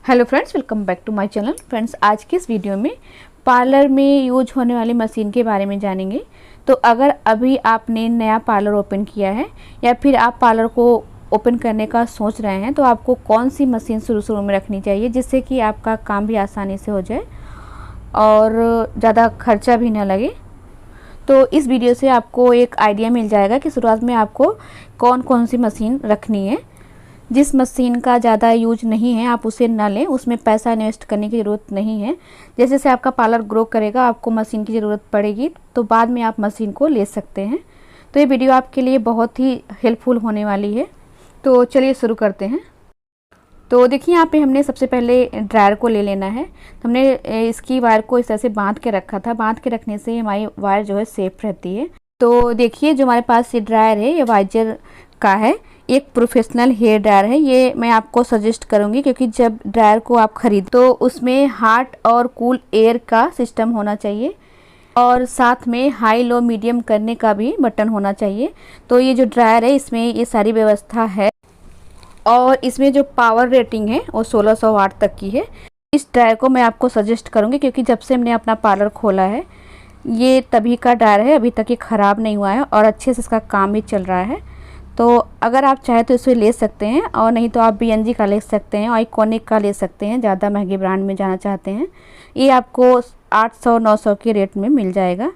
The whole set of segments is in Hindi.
Hello friends, welcome back to my channel. Friends, आज की इस वीडियो में पार्लर में यूज होने वाली मशीन के बारे में जानेंगे। तो अगर अभी आपने नया पार्लर ओपन किया है या फिर आप पार्लर को ओपन करने का सोच रहे हैं तो आपको कौन सी मशीन शुरू में रखनी चाहिए जिससे कि आपका काम भी आसानी से हो जाए और ज़्यादा खर्चा भी ना लगे। तो इस वीडियो से आपको एक आइडिया मिल जाएगा कि शुरुआत में आपको कौन सी मशीन रखनी है। जिस मशीन का ज़्यादा यूज नहीं है आप उसे ना लें, उसमें पैसा इन्वेस्ट करने की ज़रूरत नहीं है। जैसे जैसे आपका पार्लर ग्रो करेगा आपको मशीन की ज़रूरत पड़ेगी तो बाद में आप मशीन को ले सकते हैं। तो ये वीडियो आपके लिए बहुत ही हेल्पफुल होने वाली है। तो चलिए शुरू करते हैं। तो देखिए यहाँ पे हमने सबसे पहले ड्रायर को ले लेना है। तो हमने इसकी वायर को इस तरह से बांध के रखा था। बांध के रखने से हमारी वायर जो है सेफ रहती है। तो देखिए जो हमारे पास ये ड्रायर है ये वाइजर का है, एक प्रोफेशनल हेयर ड्रायर है। ये मैं आपको सजेस्ट करूंगी क्योंकि जब ड्रायर को आप खरीद तो उसमें हॉट और कूल एयर का सिस्टम होना चाहिए और साथ में हाई लो मीडियम करने का भी बटन होना चाहिए। तो ये जो ड्रायर है इसमें ये सारी व्यवस्था है और इसमें जो पावर रेटिंग है वो 1600 वाट तक की है। इस ड्रायर को मैं आपको सजेस्ट करूंगी क्योंकि जब से हमने अपना पार्लर खोला है ये तभी का ड्रायर है, अभी तक ये ख़राब नहीं हुआ है और अच्छे से इसका काम भी चल रहा है। तो अगर आप चाहें तो इसे ले सकते हैं और नहीं तो आप BNG का ले सकते हैं, आइकॉनिक का ले सकते हैं। ज़्यादा महंगे ब्रांड में जाना चाहते हैं ये आपको 800-900 के रेट में मिल जाएगा।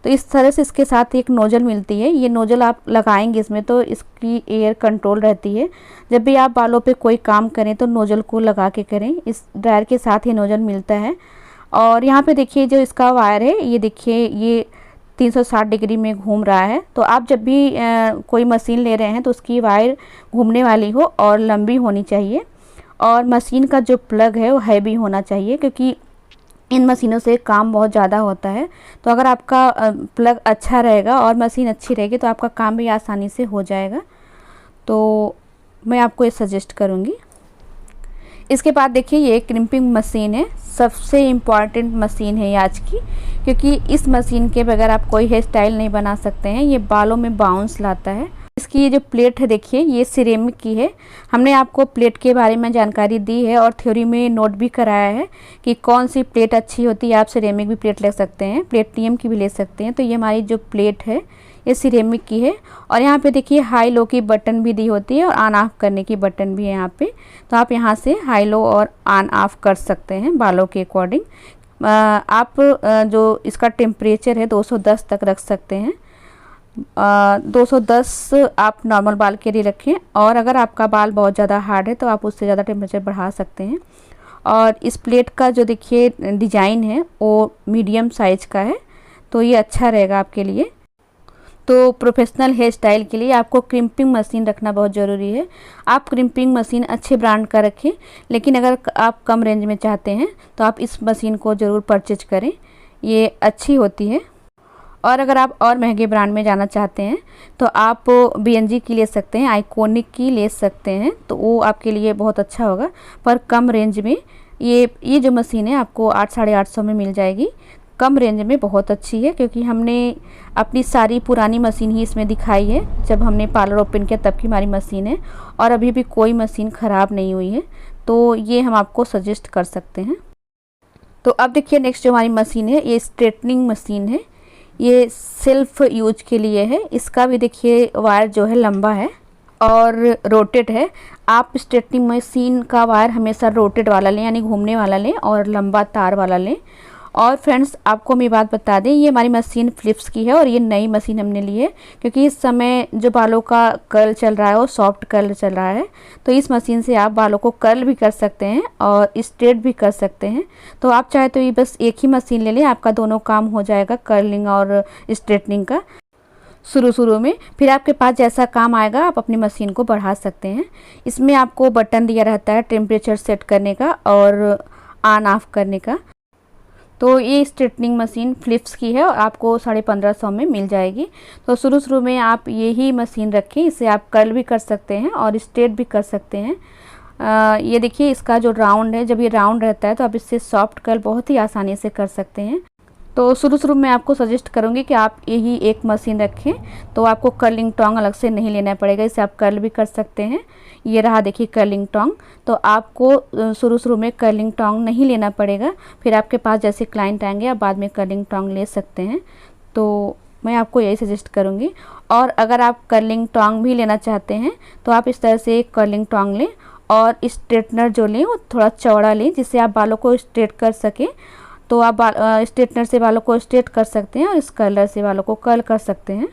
तो इस तरह से इसके साथ एक नोज़ल मिलती है। ये नोज़ल आप लगाएंगे इसमें तो इसकी एयर कंट्रोल रहती है। जब भी आप बालों पे कोई काम करें तो नोज़ल को लगा के करें। इस ड्रायर के साथ ही नोज़ल मिलता है। और यहाँ पे देखिए जो इसका वायर है ये देखिए ये 360 डिग्री में घूम रहा है। तो आप जब भी कोई मशीन ले रहे हैं तो उसकी वायर घूमने वाली हो और लंबी होनी चाहिए और मशीन का जो प्लग है वो हैवी होना चाहिए क्योंकि इन मशीनों से काम बहुत ज़्यादा होता है। तो अगर आपका प्लग अच्छा रहेगा और मशीन अच्छी रहेगी तो आपका काम भी आसानी से हो जाएगा। तो मैं आपको ये सजेस्ट करूँगी। इसके बाद देखिए ये क्रिम्पिंग मशीन है, सबसे इम्पॉर्टेंट मशीन है आज की क्योंकि इस मशीन के बगैर आप कोई हेयर स्टाइल नहीं बना सकते हैं। ये बालों में बाउंस लाता है। इसकी ये जो प्लेट है देखिए ये सिरेमिक की है। हमने आपको प्लेट के बारे में जानकारी दी है और थ्योरी में नोट भी कराया है कि कौन सी प्लेट अच्छी होती है। आप सिरेमिक भी प्लेट ले सकते हैं, प्लेटिनियम की भी ले सकते हैं। तो ये हमारी जो प्लेट है ये सिरेमिक की है और यहाँ पे देखिए हाई लो की बटन भी दी होती है और ऑन ऑफ करने की बटन भी है यहाँ पे। तो आप यहाँ से हाई लो और ऑन ऑफ कर सकते हैं बालों के अकॉर्डिंग। आप जो इसका टेम्परेचर है 210 तक रख सकते हैं। 210 आप नॉर्मल बाल के लिए रखें और अगर आपका बाल बहुत ज़्यादा हार्ड है तो आप उससे ज़्यादा टेम्परेचर बढ़ा सकते हैं। और इस प्लेट का जो देखिए डिज़ाइन है वो मीडियम साइज का है तो ये अच्छा रहेगा आपके लिए। तो प्रोफेशनल हेयर स्टाइल के लिए आपको क्रिम्पिंग मशीन रखना बहुत ज़रूरी है। आप क्रिम्पिंग मशीन अच्छे ब्रांड का रखें, लेकिन अगर आप कम रेंज में चाहते हैं तो आप इस मशीन को ज़रूर परचेज करें, ये अच्छी होती है। और अगर आप और महंगे ब्रांड में जाना चाहते हैं तो आप BNG की ले सकते हैं, आइकॉनिक की ले सकते हैं, तो वो आपके लिए बहुत अच्छा होगा। पर कम रेंज में ये जो मशीन है आपको 800-850 में मिल जाएगी। कम रेंज में बहुत अच्छी है क्योंकि हमने अपनी सारी पुरानी मशीन ही इसमें दिखाई है। जब हमने पार्लर ओपन किया तब की हमारी मशीन है और अभी भी कोई मशीन ख़राब नहीं हुई है। तो ये हम आपको सजेस्ट कर सकते हैं। तो अब देखिए नेक्स्ट जो हमारी मशीन है ये स्ट्रेटनिंग मशीन है। ये सेल्फ यूज के लिए है। इसका भी देखिए वायर जो है लंबा है और रोटेट है। आप स्ट्रेटनिंग मशीन का वायर हमेशा रोटेट वाला लें यानी घूमने वाला लें और लंबा तार वाला लें। और फ्रेंड्स आपको मैं बात बता दें ये हमारी मशीन फ़िलिप्स की है और ये नई मशीन हमने ली है क्योंकि इस समय जो बालों का कर्ल चल रहा है वो सॉफ्ट कर्ल चल रहा है। तो इस मशीन से आप बालों को कर्ल भी कर सकते हैं और स्ट्रेट भी कर सकते हैं। तो आप चाहे तो ये बस एक ही मशीन ले लें, आपका दोनों काम हो जाएगा, कर्लिंग और स्ट्रेटनिंग का शुरू में। फिर आपके पास जैसा काम आएगा आप अपनी मशीन को बढ़ा सकते हैं। इसमें आपको बटन दिया रहता है टेम्परेचर सेट करने का और ऑन ऑफ करने का। तो ये स्ट्रेटनिंग मशीन फ़िलिप्स की है और आपको 1550 में मिल जाएगी। तो शुरू में आप यही मशीन रखें, इसे आप कर्ल भी कर सकते हैं और स्ट्रेट भी कर सकते हैं। ये देखिए इसका जो राउंड है, जब ये राउंड रहता है तो आप इससे सॉफ्ट कर्ल बहुत ही आसानी से कर सकते हैं। तो तो शुरू में आपको सजेस्ट करूँगी कि आप यही एक मशीन रखें, तो आपको कर्लिंग टोंग अलग से नहीं लेना पड़ेगा। इसे आप कर्ल भी कर सकते हैं। ये रहा देखिए कर्लिंग टोंग। तो आपको शुरू में कर्लिंग टोंग नहीं लेना पड़ेगा, फिर आपके पास जैसे क्लाइंट आएंगे आप बाद में कर्लिंग टोंग ले सकते हैं। तो मैं आपको यही सजेस्ट करूँगी। और अगर आप कर्लिंग टोंग भी लेना चाहते हैं तो आप इस तरह से एक कर्लिंग टोंग लें और स्ट्रेटनर जो लें वो थोड़ा चौड़ा लें, जिससे आप बालों को स्ट्रेट कर सकें। तो आप स्ट्रेटनर से बालों को स्ट्रेट कर सकते हैं और इस कर्लर से बालों को कर्ल कर सकते हैं।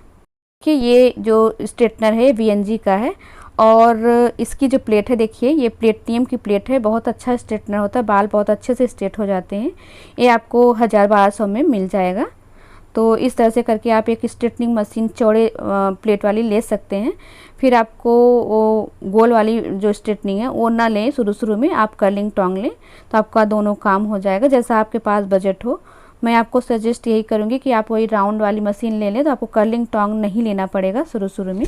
कि ये जो स्ट्रेटनर है VNG का है और इसकी जो प्लेट है देखिए, ये प्लेटिनियम की प्लेट है। बहुत अच्छा स्ट्रेटनर होता है, बाल बहुत अच्छे से स्ट्रेट हो जाते हैं। ये आपको 1000-1200 में मिल जाएगा। तो इस तरह से करके आप एक स्ट्रेटनिंग मशीन चौड़े प्लेट वाली ले सकते हैं। फिर आपको वो गोल वाली जो स्ट्रेटनिंग है वो ना लें, शुरू में आप कर्लिंग टोंग लें, तो आपका दोनों काम हो जाएगा जैसा आपके पास बजट हो। मैं आपको सजेस्ट यही करूँगी कि आप वही राउंड वाली मशीन ले लें, तो आपको कर्लिंग टोंग नहीं लेना पड़ेगा शुरू में।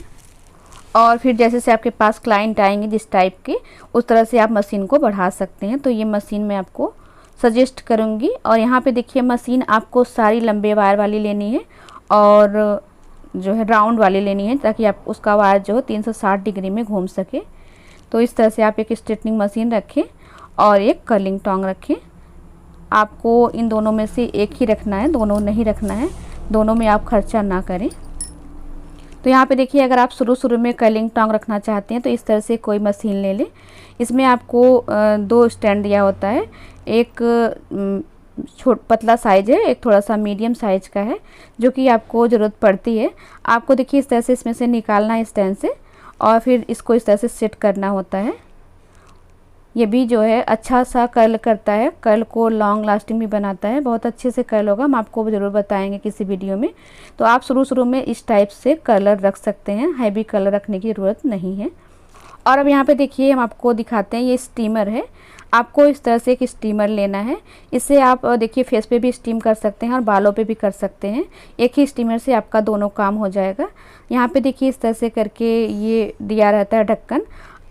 और फिर जैसे से आपके पास क्लाइंट आएंगे जिस टाइप के, उस तरह से आप मशीन को बढ़ा सकते हैं। तो ये मशीन मैं आपको सजेस्ट करूँगी। और यहाँ पे देखिए मशीन आपको सारी लंबे वायर वाली लेनी है और जो है राउंड वाली लेनी है, ताकि आप उसका वायर जो है 360 डिग्री में घूम सके। तो इस तरह से आप एक स्ट्रेटनिंग मशीन रखें और एक कर्लिंग टोंग रखें। आपको इन दोनों में से एक ही रखना है, दोनों नहीं रखना है, दोनों में आप खर्चा ना करें। तो यहाँ पे देखिए अगर आप शुरू में कर्लिंग टोंग रखना चाहते हैं तो इस तरह से कोई मशीन ले लें। इसमें आपको 2 स्टैंड दिया होता है, एक पतला साइज है, एक थोड़ा सा मीडियम साइज का है, जो कि आपको ज़रूरत पड़ती है। आपको देखिए इस तरह से इसमें से निकालना है स्टैंड से और फिर इसको इस तरह से सेट करना होता है। ये भी जो है अच्छा सा कर्ल करता है, कर्ल को लॉन्ग लास्टिंग भी बनाता है, बहुत अच्छे से कर्ल होगा। हम आपको ज़रूर बताएंगे किसी वीडियो में। तो आप शुरू में इस टाइप से कलर रख सकते हैं, हैवी कलर रखने की ज़रूरत नहीं है। और अब यहाँ पे देखिए हम आपको दिखाते हैं, ये स्टीमर है। आपको इस तरह से एक स्टीमर लेना है। इससे आप देखिए फेस पे भी स्टीम कर सकते हैं और बालों पे भी कर सकते हैं। एक ही स्टीमर से आपका दोनों काम हो जाएगा। यहाँ पे देखिए इस तरह से करके ये दिया रहता है ढक्कन।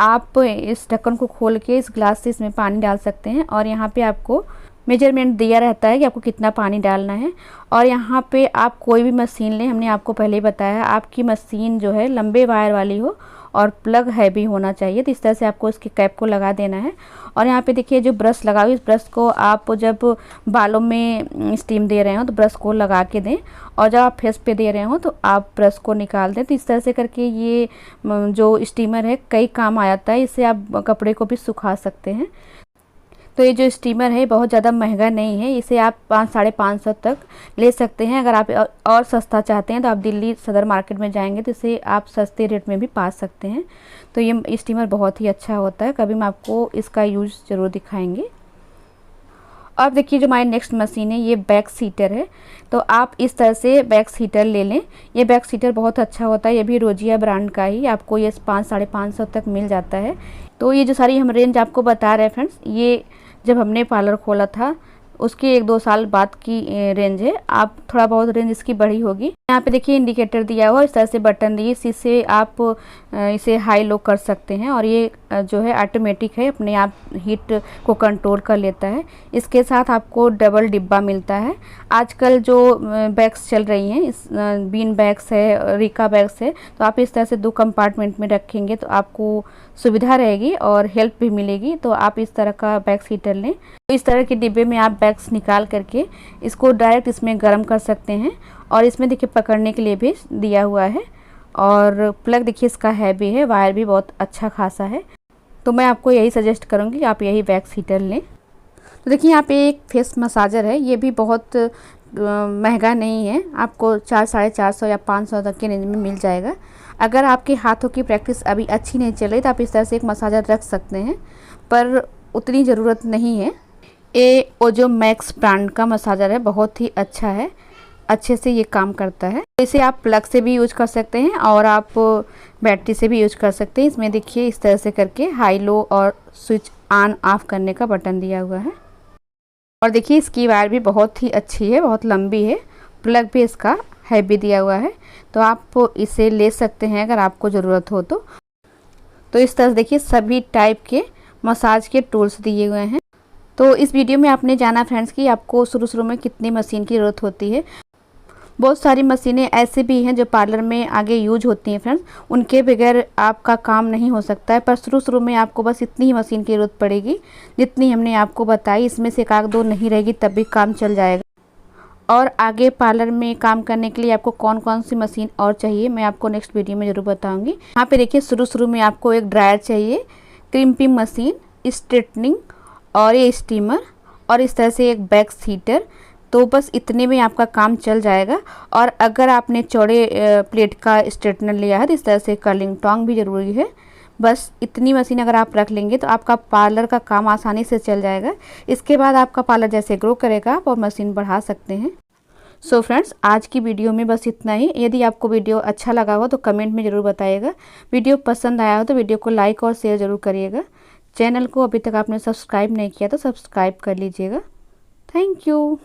आप इस ढक्कन को खोल के इस ग्लास से इसमें पानी डाल सकते हैं और यहाँ पे आपको मेजरमेंट दिया रहता है कि आपको कितना पानी डालना है। और यहाँ पे आप कोई भी मशीन लें, हमने आपको पहले ही बताया, आपकी मशीन जो है लंबे वायर वाली हो और प्लग हैवी होना चाहिए। तो इस तरह से आपको इसके कैप को लगा देना है। और यहाँ पे देखिए जो ब्रश लगा हुआ, इस ब्रश को आप जब बालों में स्टीम दे रहे हो तो ब्रश को लगा के दें, और जब आप फेस पे दे रहे हो तो आप ब्रश को निकाल दें। तो इस तरह से करके ये जो स्टीमर है कई काम आ जाता है। इससे आप कपड़े को भी सुखा सकते हैं। तो ये जो स्टीमर है बहुत ज़्यादा महंगा नहीं है, इसे आप 500-550 तक ले सकते हैं। अगर आप और सस्ता चाहते हैं तो आप दिल्ली सदर मार्केट में जाएंगे तो इसे आप सस्ते रेट में भी पा सकते हैं। तो ये स्टीमर बहुत ही अच्छा होता है, कभी हम आपको इसका यूज़ ज़रूर दिखाएंगे। अब देखिए जो हमारी नेक्स्ट मशीन है ये वैक्स हीटर है। तो आप इस तरह से वैक्स हीटर ले लें। ये वैक्स हीटर बहुत अच्छा होता है, ये भी रोजिया ब्रांड का ही, आपको ये 500-550 तक मिल जाता है। तो ये जो सारी हम रेंज आपको बता रहे हैं फ्रेंड्स, ये जब हमने पार्लर खोला था उसके 1-2 साल बाद की रेंज है। आप थोड़ा बहुत रेंज इसकी बढ़ी होगी। यहाँ पे देखिए इंडिकेटर दिया हुआ, इस तरह से बटन दिए, इसी आप इसे हाई लो कर सकते हैं। और ये जो है ऑटोमेटिक है, अपने आप हीट को कंट्रोल कर लेता है। इसके साथ आपको डबल डिब्बा मिलता है। आजकल जो बैग्स चल रही हैं, इस बीन बैग्स है, रिका बैग्स है, तो आप इस तरह से 2 कंपार्टमेंट में रखेंगे तो आपको सुविधा रहेगी और हेल्प भी मिलेगी। तो आप इस तरह का बैग्स हीटर लें। तो इस तरह के डिब्बे में आप बैग्स निकाल करके इसको डायरेक्ट इसमें गर्म कर सकते हैं। और इसमें देखिए पकड़ने के लिए भी दिया हुआ है और प्लग देखिए इसका हैवी है, वायर भी बहुत अच्छा खासा है। तो मैं आपको यही सजेस्ट करूँगी आप यही वैक्स हीटर लें। तो देखिए यहाँ पे एक फेस मसाजर है, ये भी बहुत महंगा नहीं है, आपको 400-450 या 500 तक के रेंज में मिल जाएगा। अगर आपके हाथों की प्रैक्टिस अभी अच्छी नहीं चल रही तो आप इस तरह से एक मसाजर रख सकते हैं, पर उतनी ज़रूरत नहीं है। ये ओजो मैक्स ब्रांड का मसाजर है, बहुत ही अच्छा है, अच्छे से ये काम करता है। इसे आप प्लग से भी यूज कर सकते हैं और आप बैटरी से भी यूज कर सकते हैं। इसमें देखिए इस तरह से करके हाई लो और स्विच ऑन ऑफ करने का बटन दिया हुआ है। और देखिए इसकी वायर भी बहुत ही अच्छी है, बहुत लंबी है, प्लग भी इसका हैवी दिया हुआ है। तो आप इसे ले सकते हैं अगर आपको ज़रूरत हो तो। इस तरह से देखिए सभी टाइप के मसाज के टूल्स दिए हुए हैं। तो इस वीडियो में आपने जाना फ्रेंड्स कि आपको शुरू में कितनी मशीन की ज़रूरत होती है। बहुत सारी मशीनें ऐसे भी हैं जो पार्लर में आगे यूज होती हैं फ्रेंड्स, उनके बगैर आपका काम नहीं हो सकता है। पर शुरू में आपको बस इतनी ही मशीन की ज़रूरत पड़ेगी जितनी हमने आपको बताई। इसमें से एक आध दो नहीं रहेगी तब भी काम चल जाएगा। और आगे पार्लर में काम करने के लिए आपको कौन कौन सी मशीन और चाहिए मैं आपको नेक्स्ट वीडियो में ज़रूर बताऊँगी। यहाँ पे देखिए शुरू में आपको एक ड्रायर चाहिए, क्रिम्पिंग मशीन, स्ट्रेटनिंग और ये स्टीमर और इस तरह से एक वैक्स हीटर। तो बस इतने में आपका काम चल जाएगा। और अगर आपने चौड़े प्लेट का स्ट्रेटनर लिया है तो इस तरह से कर्लिंग टोंग भी ज़रूरी है। बस इतनी मशीन अगर आप रख लेंगे तो आपका पार्लर का काम आसानी से चल जाएगा। इसके बाद आपका पार्लर जैसे ग्रो करेगा आप और मशीन बढ़ा सकते हैं। सो फ्रेंड्स, आज की वीडियो में बस इतना ही। यदि आपको वीडियो अच्छा लगा हो तो कमेंट में ज़रूर बताइएगा। वीडियो पसंद आया हो तो वीडियो को लाइक और शेयर ज़रूर करिएगा। चैनल को अभी तक आपने सब्सक्राइब नहीं किया तो सब्सक्राइब कर लीजिएगा। Thank you.